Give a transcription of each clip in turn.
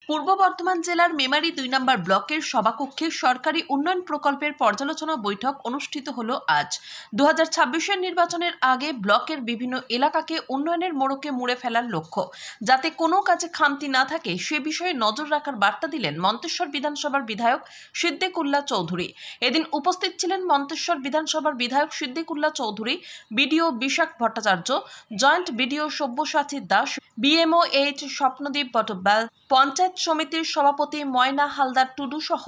পূর্ব বর্ধমান জেলার মেমারি ২ নম্বর ব্লকের সভাকক্ষে সরকারি উন্নয়ন প্রকল্পের পর্যালোচনা বৈঠক অনুষ্ঠিত হলো আজ। 2026-এর নির্বাচনের আগে ব্লকের বিভিন্ন এলাকাকে উন্নয়নের মোড়কে মুড়ে ফেলার লক্ষ্য, যাতে কোনো কাজে খামতি না থাকে সে বিষয়ে নজর রাখার বার্তা দিলেন মন্তেশ্বর বিধানসভার বিধায়ক সিদ্দিকুল্লাহ চৌধুরী। এদিন উপস্থিত ছিলেন মন্তেশ্বর বিধানসভার বিধায়ক Siddiqullah Chowdhury, BDO Bishakh Bhattacharya, joint BDO Sabyasachi Das, BMO H Swapnadeep Batabyal, panchayat সমিতির সভাপতি ময়না হালদার টুডু সহ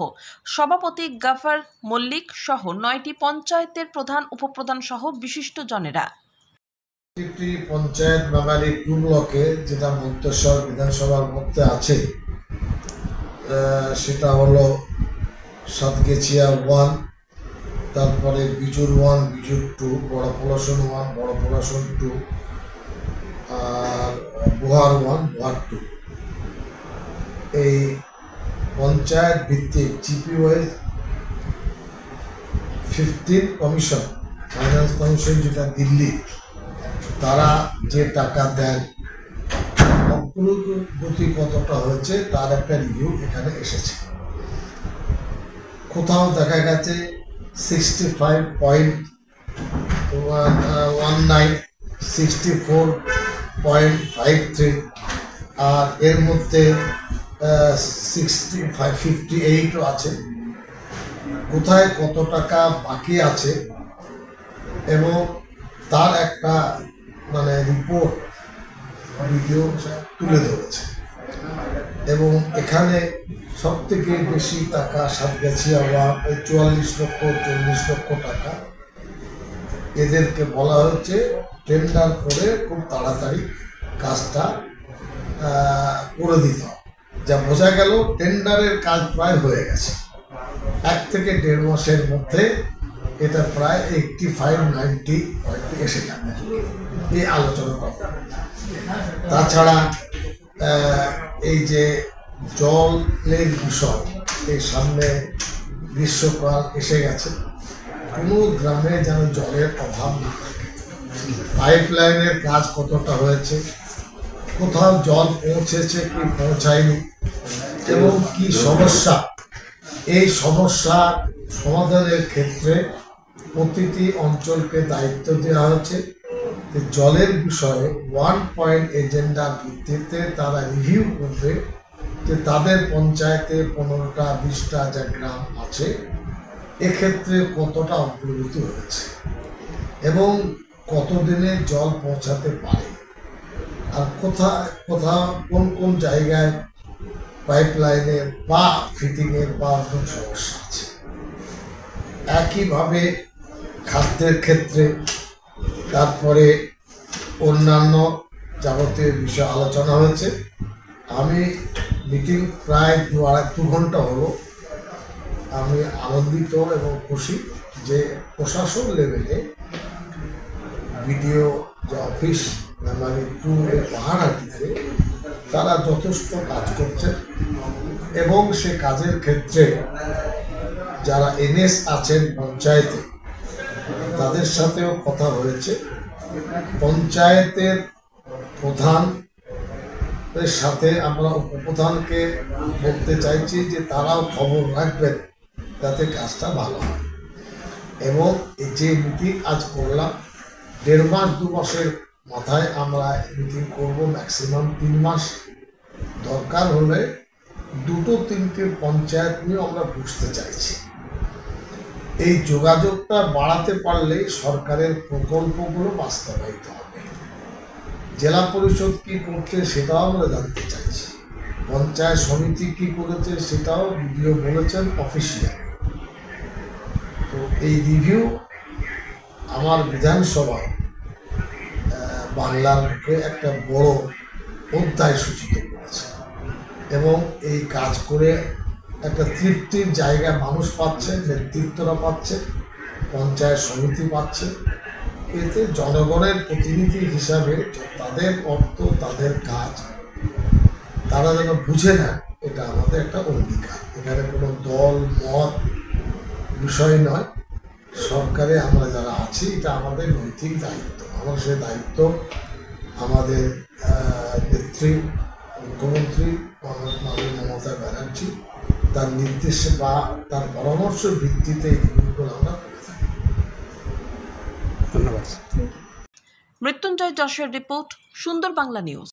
সভাপতি গাফার মল্লিক সহ 9টি পঞ্চায়েতের প্রধান উপপ্রধান সহ বিশিষ্ট জনেরা। একটি পঞ্চায়েত মেমারি 2 ব্লকে যেটা মন্তেশ্বর বিধানসভার মধ্যে আছে, সেটা হলো সাতগেছিয়া 1, তারপরে বিজুর 1, বিজুর 2, বড় পলাশন 1, বড় পলাশন 2, আর বুহার 1, বুহার 2। এই পঞ্চায়েত ভিত্তিক জিপিওয়াইজ 15 কমিশন, ফাইন্যান্স কমিশন যেটা দিল্লি, তারা যে টাকা দেন অগ্রগতি কতটা হয়েছে তার একটা রিভিউ এখানে এসেছে। কোথাও দেখা গেছে 65.19, 64.53, আর এর মধ্যে 58ও আছে। কোথায় কত টাকা বাকি আছে এবং তার একটা রিপোর্ট ভিডিও তুলে ধরেছে। এবং এখানে সব থেকে বেশি টাকা সাতগাছিয়া 44 লক্ষ 40 লক্ষ টাকা এদেরকে বলা হচ্ছে টেন্ডার করে খুব তাড়াতাড়ি কাজটা করে দিতে হবে। যা বোঝা গেল টেন্ডারের কাজ প্রায় হয়ে গেছে, 1 থেকে 1.5 মাসের মধ্যে এটা প্রায় 85-90 এসে যাবে, এই আলোচনা করতে। তাছাড়া এই যে জলের বিষয়, এই সামনে গ্রীষ্মকাল এসে গেছে, কোনো গ্রামে যেন জলের অভাব না থাকে। পাইপ লাইনের কাজ কতটা হয়েছে, কোথাও জল পৌঁছেছে কি পৌঁছায়নি, এবং কি সমস্যা, এই সমস্যা সমাধানের ক্ষেত্রে প্রতিটি অঞ্চলকে দায়িত্ব দেওয়া হয়েছে। জলের বিষয়ে 1 পয়েন্ট এজেন্ডার ভিত্তিতে তারা রিভিউ করবে যে তাদের পঞ্চায়েতে 15টা 20টা যা গ্রাম আছে এক্ষেত্রে কতটা অগ্রগতি হয়েছে এবং কতদিনে জল পৌঁছাতে পারে, আর কোথাও কোন কোন জায়গায় পাইপ লাইনের বা ফিটিংয়ের বা কোন সমস্যা আছে। একইভাবে খাদ্যের ক্ষেত্রে, তারপরে অন্যান্য যাবতীয় বিষয় আলোচনা হয়েছে। আমি মিটিং প্রায় 2 ঘন্টা হলো। আমি আনন্দিত এবং খুশি যে প্রশাসন লেভেলে বিডিও যে অফিস মেমারি 2 এর পাহাড়াটিতে তারা যথেষ্ট কাজ করছেন এবং সে কাজের ক্ষেত্রে যারা এনএস আছেন পঞ্চায়েতে তাদের সাথেও কথা হয়েছে। পঞ্চায়েতের প্রধানের সাথে আমরা উপপ্রধানকে বলতে চাইছি যে তারাও খবর রাখবেন যাতে কাজটা ভালো হয়। এবং এই যে মিটিং আজ করলাম, 1.5 মাস 2 মাসের মাথায় আমরা মিটিং করব, ম্যাক্সিমাম 3 মাস। দরকার হলে 2-3টে পঞ্চায়েত নিয়ে আমরা বুঝতে চাইছি। এই যোগাযোগটা বাড়াতে পারলে সরকারের প্রকল্পগুলো বাস্তবায়িত হবে। জেলা পরিষদ কি করছে সেটাও আমরা জানতে চাইছি, পঞ্চায়েত সমিতি কি করেছে সেটাও বিডিও বলেছেন অফিসিয়াল। তো এই রিভিউ আমার বিধানসভা বাংলার মুখে একটা বড় অধ্যায় সূচিত করেছে এবং এই কাজ করে একটা তৃপ্তির জায়গা মানুষ পাচ্ছে, নেতৃত্বরা পাচ্ছে, পঞ্চায়েত সমিতি পাচ্ছে। এতে জনগণের প্রতিনিধি হিসাবে তাদের অর্থ তাদের কাজ তারা যেন বুঝে নেন, এটা আমাদের একটা অঙ্গীকার। এখানে কোনো দল মত বিষয় নয়, সরকারে আমরা যারা আছি এটা আমাদের নৈতিক দায়িত্ব। আমার সে দায়িত্ব আমাদের নেত্রী মুখ্যমন্ত্রী মাননীয় মমতা ব্যানার্জি তার নির্দেশে বা তার পরামর্শ ভিত্তিতে এই রিভিউগুলো আমরা করে থাকি। ধন্যবাদ। মৃত্যুঞ্জয় যশের রিপোর্ট, সুন্দর বাংলা নিউজ।